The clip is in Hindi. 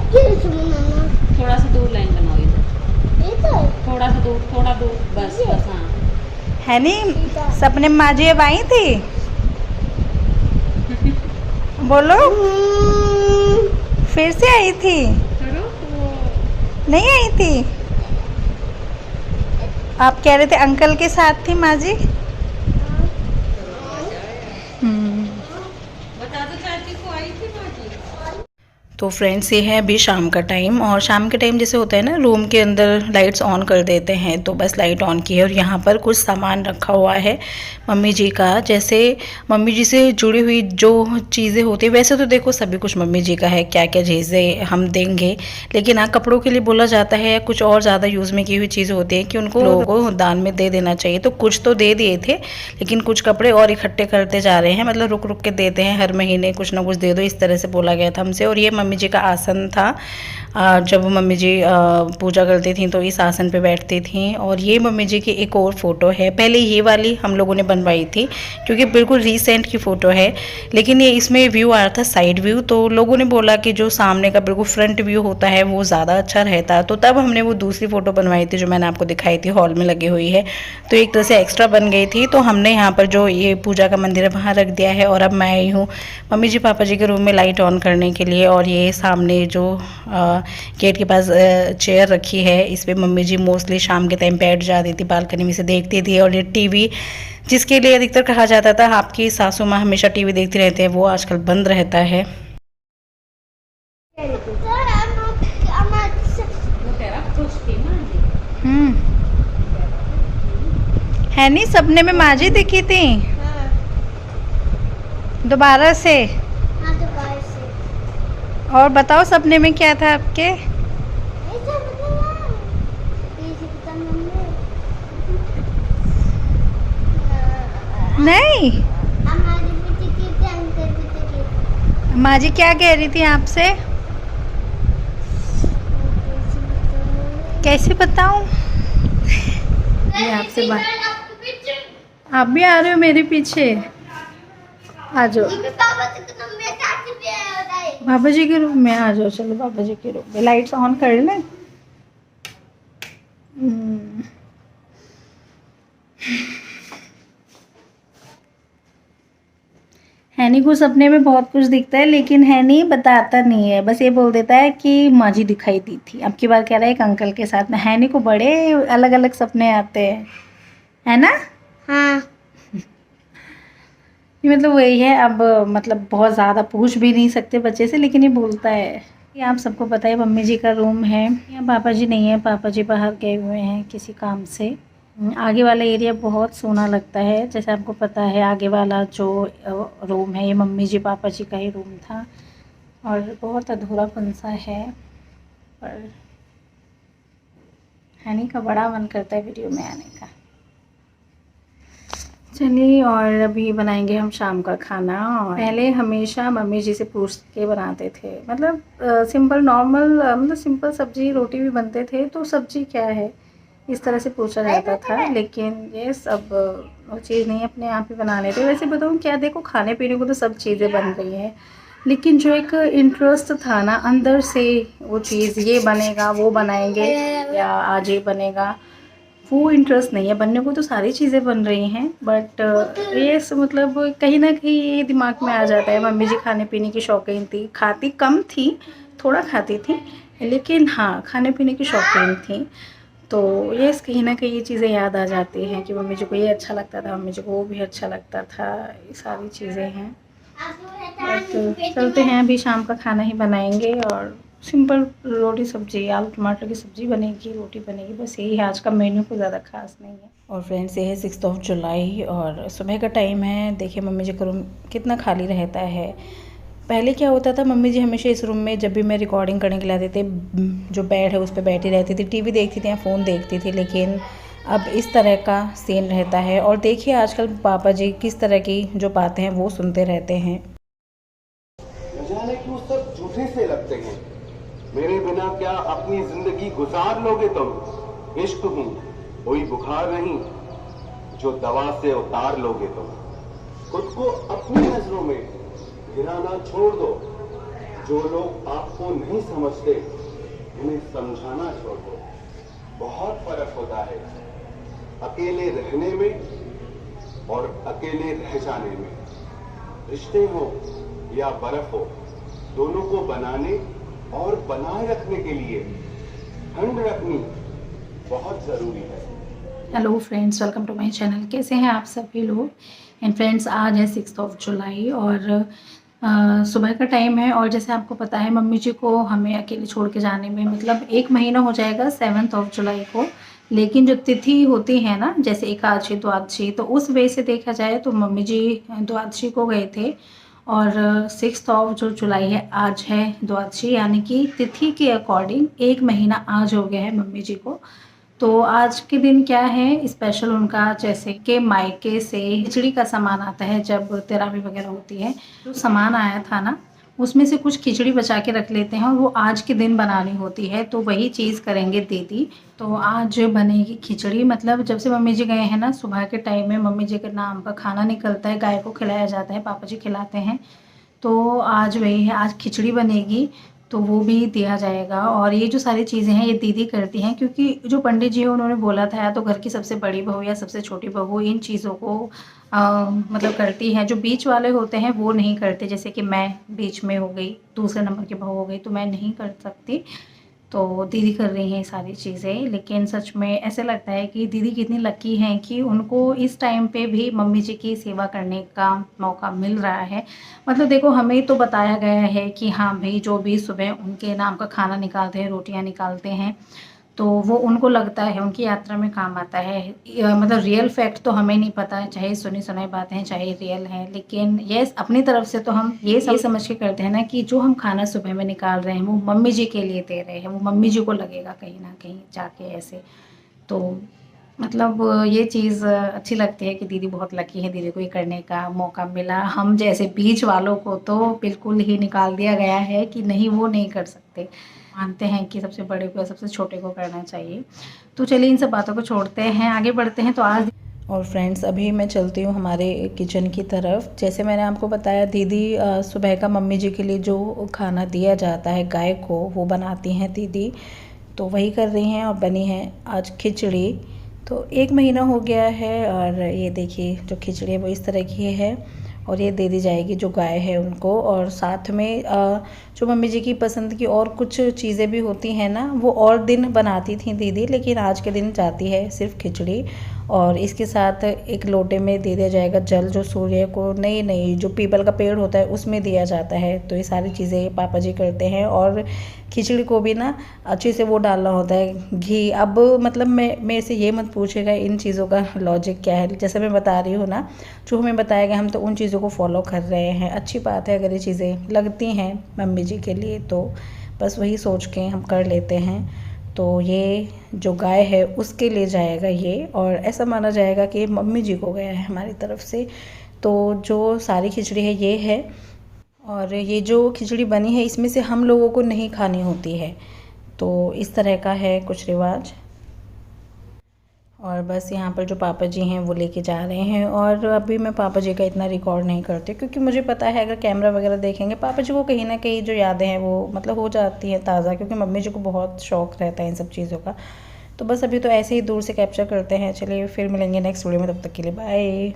थोड़ा सा दूर लाइन बनाओ इधर, थोड़ा दूर बस बस। हाँ है नहीं, सपने में माँ जी अब आई थी? बोलो, फिर से आई थी? करो वो। नहीं आई थी? आप कह रहे थे अंकल के साथ थी माँ जी। बता दो चाची को आई थी बाकी। तो फ्रेंड्स, ये है अभी शाम का टाइम, और शाम के टाइम जैसे होता है ना, रूम के अंदर लाइट्स ऑन कर देते हैं, तो बस लाइट ऑन की है। और यहाँ पर कुछ सामान रखा हुआ है मम्मी जी का, जैसे मम्मी जी से जुड़ी हुई जो चीज़ें होती है, वैसे तो देखो सभी कुछ मम्मी जी का है, क्या क्या चीज़ें हम देंगे, लेकिन हाँ कपड़ों के लिए बोला जाता है या कुछ और ज़्यादा यूज़ में की हुई चीज़ें होती हैं कि उनको लोगों को दान में दे देना चाहिए। तो कुछ तो दे दिए थे, लेकिन कुछ कपड़े और इकट्ठे करते जा रहे हैं, मतलब रुक रुक के देते हैं, हर महीने कुछ ना कुछ दे दो, इस तरह से बोला गया था हमसे। और ये मम्मी जी का आसन था, जब मम्मी जी पूजा करती थी तो इस आसन पे बैठती थी। और ये मम्मी जी की एक और फ़ोटो है, पहले ये वाली हम लोगों ने बनवाई थी क्योंकि बिल्कुल रीसेंट की फ़ोटो है, लेकिन ये इसमें व्यू आ रहा था साइड व्यू, तो लोगों ने बोला कि जो सामने का बिल्कुल फ्रंट व्यू होता है वो ज़्यादा अच्छा रहता, तो तब हमने वो दूसरी फ़ोटो बनवाई थी जो मैंने आपको दिखाई थी, हॉल में लगी हुई है। तो एक तरह से एक्स्ट्रा बन गई थी, तो हमने यहाँ पर जो ये पूजा का मंदिर है वहाँ रख दिया है। और अब मैं आई हूँ मम्मी जी पापा जी के रूम में लाइट ऑन करने के लिए, और ये सामने जो गेट के पास चेयर रखी है, इस पर मम्मी जी मोस्टली शाम के टाइम बैठ जाती थी, बालकनी में से देखती थी। और ये टीवी जिसके लिए अधिकतर कहा जाता था आपकी सासू माँ हमेशा टीवी देखती रहते हैं, वो आजकल बंद रहता है। है नहीं, सपने में माँ जी दिखी थी दोबारा से? और बताओ सपने में क्या था आपके? नहीं, माँ जी क्या कह रही थी आपसे? कैसे बताऊं? ये आपसे बात, आप भी आ रहे हो मेरे पीछे? आ जाओ बाबा जी के रूम में, आ जाओ, चलो बाबा जी के रूम में। लाइट्स ऑन कर लें? हैनी को सपने में बहुत कुछ दिखता है, लेकिन हैनी बताता नहीं है, बस ये बोल देता है कि माँ जी दिखाई दी थी। अब की बार कह रहा है एक अंकल के साथ में। हैनी को बड़े अलग अलग सपने आते हैं, है ना? हाँ। ये मतलब वही है, अब मतलब बहुत ज़्यादा पूछ भी नहीं सकते बच्चे से, लेकिन ये बोलता है। ये आप सबको पता है मम्मी जी का रूम है, यहाँ पापा जी नहीं है, पापा जी बाहर गए हुए हैं किसी काम से। आगे वाला एरिया बहुत सोना लगता है, जैसे आपको पता है आगे वाला जो रूम है ये मम्मी जी पापा जी का ही रूम था, और बहुत अधूरापन सा है, पर हैनी का बड़ा मन करता है वीडियो में आने का। चलिए, और अभी बनाएंगे हम शाम का खाना। और पहले हमेशा मम्मी जी से पूछ के बनाते थे, मतलब सिंपल नॉर्मल, मतलब सिंपल सब्जी रोटी भी बनते थे, तो सब्जी क्या है इस तरह से पूछा जाता था। लेकिन ये सब वो चीज़ नहीं, अपने आप ही बना लेते। वैसे बताऊँ क्या, देखो खाने पीने को तो सब चीज़ें बन रही हैं, लेकिन जो एक इंटरेस्ट था ना अंदर से, वो चीज़ ये बनेगा वो बनाएंगे या आज ये बनेगा, वो इंटरेस्ट नहीं है। बनने को तो सारी चीज़ें बन रही हैं, बट ये मतलब कहीं ना कहीं ये दिमाग में आ जाता है। मम्मी जी खाने पीने की शौकीन थी, खाती कम थी, थोड़ा खाती थी, लेकिन हाँ खाने पीने की शौकीन थी। तो ये कहीं ना कहीं ये चीज़ें याद आ जाती हैं कि मम्मी जी को ये अच्छा लगता था, मम्मी जी को वो भी अच्छा लगता था, ये सारी चीज़ें हैं। तो चलते हैं, अभी शाम का खाना ही बनाएंगे, और सिंपल रोटी सब्जी, आलू टमाटर की सब्जी बनेगी, रोटी बनेगी, बस यही है आज का मेन्यू, को ज़्यादा खास नहीं है। और फ्रेंड्स, ये है 6 जुलाई और सुबह का टाइम है। देखिए मम्मी जी का रूम कितना खाली रहता है। पहले क्या होता था, मम्मी जी हमेशा इस रूम में जब भी मैं रिकॉर्डिंग करने के लिए आते थे, जो बेड है उस पर बैठी रहती थी, टीवी देखती थी या फ़ोन देखती थी, लेकिन अब इस तरह का सीन रहता है। और देखिए आजकल पापा जी किस तरह की जो बातें हैं वो सुनते रहते हैं। जाने क्यों सब झूठे से लगते हैं। मेरे बिना क्या अपनी जिंदगी गुजार लोगे तुम। इश्क हूं कोई बुखार नहीं जो दवा से उतार लोगे तुम। खुद को अपनी नजरों में गिराना छोड़ दो, जो लोग आपको नहीं समझते उन्हें समझाना छोड़ दो। बहुत फर्क होता है अकेले रहने में और अकेले रह जाने में। रिश्ते हो या बर्फ हो, दोनों को बनाने और बनाए रखने के लिए ठंड रखनी बहुत जरूरी है। Hello friends, welcome to my channel. कैसे हैं आप सभी लोग? एंड फ्रेंड्स, आज है 6 जुलाई और सुबह का टाइम है। और जैसे आपको पता है, मम्मी जी को हमें अकेले छोड़ के जाने में मतलब 1 महीना हो जाएगा 7 जुलाई को। लेकिन जो तिथि होती है ना, जैसे एकादशी द्वादशी, तो उस वे से देखा जाए तो मम्मी जी द्वादशी को गए थे और 6 जो जुलाई है आज है द्वादशी, यानी कि तिथि के अकॉर्डिंग 1 महीना आज हो गया है मम्मी जी को। तो आज के दिन क्या है स्पेशल उनका, जैसे कि मायके से खिचड़ी का सामान आता है जब तेरावी वगैरह होती है, जो सामान आया था ना उसमें से कुछ खिचड़ी बचा के रख लेते हैं और वो आज के दिन बनानी होती है। तो वही चीज़ करेंगे दीदी। तो आज बनेगी खिचड़ी। मतलब जब से मम्मी जी गए हैं ना, सुबह के टाइम में मम्मी जी के नाम का खाना निकलता है, गाय को खिलाया जाता है, पापा जी खिलाते हैं। तो आज वही है, आज खिचड़ी बनेगी तो वो भी दिया जाएगा। और ये जो सारी चीज़ें हैं ये दीदी करती हैं, क्योंकि जो पंडित जी हैं उन्होंने बोला था या तो घर की सबसे बड़ी बहू या सबसे छोटी बहू इन चीज़ों को मतलब करती हैं। जो बीच वाले होते हैं वो नहीं करते, जैसे कि मैं बीच में हो गई, दूसरे नंबर की बहू हो गई, तो मैं नहीं कर सकती। तो दीदी कर रही हैं सारी चीज़ें। लेकिन सच में ऐसे लगता है कि दीदी कितनी लकी हैं कि उनको इस टाइम पे भी मम्मी जी की सेवा करने का मौका मिल रहा है। मतलब देखो, हमें तो बताया गया है कि हाँ भाई, जो भी सुबह उनके नाम का खाना निकालते हैं, रोटियां निकालते हैं, तो वो उनको लगता है उनकी यात्रा में काम आता है। मतलब रियल फैक्ट तो हमें नहीं पता, चाहे सुनी सुनाई बातें हैं चाहे रियल हैं, लेकिन ये अपनी तरफ से तो हम ये समझ के करते हैं ना कि जो हम खाना सुबह में निकाल रहे हैं वो मम्मी जी के लिए दे रहे हैं, वो मम्मी जी को लगेगा कहीं ना कहीं जाके ऐसे। तो मतलब ये चीज़ अच्छी लगती है कि दीदी बहुत लकी है, दीदी को ये करने का मौका मिला। हम जैसे बीच वालों को तो बिल्कुल ही निकाल दिया गया है कि नहीं, वो नहीं कर सकते। मानते हैं कि सबसे बड़े को या सबसे छोटे को करना चाहिए। तो चलिए इन सब बातों को छोड़ते हैं, आगे बढ़ते हैं। तो आज और फ्रेंड्स, अभी मैं चलती हूँ हमारे किचन की तरफ। जैसे मैंने आपको बताया, दीदी सुबह का मम्मी जी के लिए जो खाना दिया जाता है गाय को, वो बनाती हैं दीदी। तो वही कर रही हैं और बनी है आज खिचड़ी। तो 1 महीना हो गया है और ये देखिए जो खिचड़ी है वो इस तरह की है और ये दे दी जाएगी जो गाय है उनको। और साथ में जो मम्मी जी की पसंद की और कुछ चीज़ें भी होती हैं ना, वो और दिन बनाती थी दीदी, लेकिन आज के दिन जाती है सिर्फ खिचड़ी। और इसके साथ एक लोटे में दे दिया जाएगा जल, जो सूर्य को नहीं जो पीपल का पेड़ होता है उसमें दिया जाता है। तो ये सारी चीज़ें पापा जी करते हैं। और खिचड़ी को भी ना अच्छे से वो डालना होता है घी। अब मतलब मेरे से ये मत पूछेगा इन चीज़ों का लॉजिक क्या है, जैसे मैं बता रही हूँ ना, जो हमें बताया गया हम तो उन चीज़ों को फॉलो कर रहे हैं। अच्छी बात है अगर ये चीज़ें लगती हैं मम्मी जी के लिए, तो बस वही सोच के हम कर लेते हैं। तो ये जो गाय है उसके लिए जाएगा ये, और ऐसा माना जाएगा कि मम्मी जी को गया है हमारी तरफ से। तो जो सारी खिचड़ी है ये है, और ये जो खिचड़ी बनी है इसमें से हम लोगों को नहीं खानी होती है। तो इस तरह का है कुछ रिवाज। और बस यहाँ पर जो पापा जी हैं वो लेके जा रहे हैं। और अभी मैं पापा जी का इतना रिकॉर्ड नहीं करती, क्योंकि मुझे पता है अगर कैमरा वगैरह देखेंगे पापा जी को कहीं ना कहीं जो यादें हैं वो मतलब हो जाती हैं ताज़ा, क्योंकि मम्मी जी को बहुत शौक रहता है इन सब चीज़ों का। तो बस अभी तो ऐसे ही दूर से कैप्चर करते हैं। चलिए फिर मिलेंगे नेक्स्ट वीडियो में, तब तक के लिए बाय।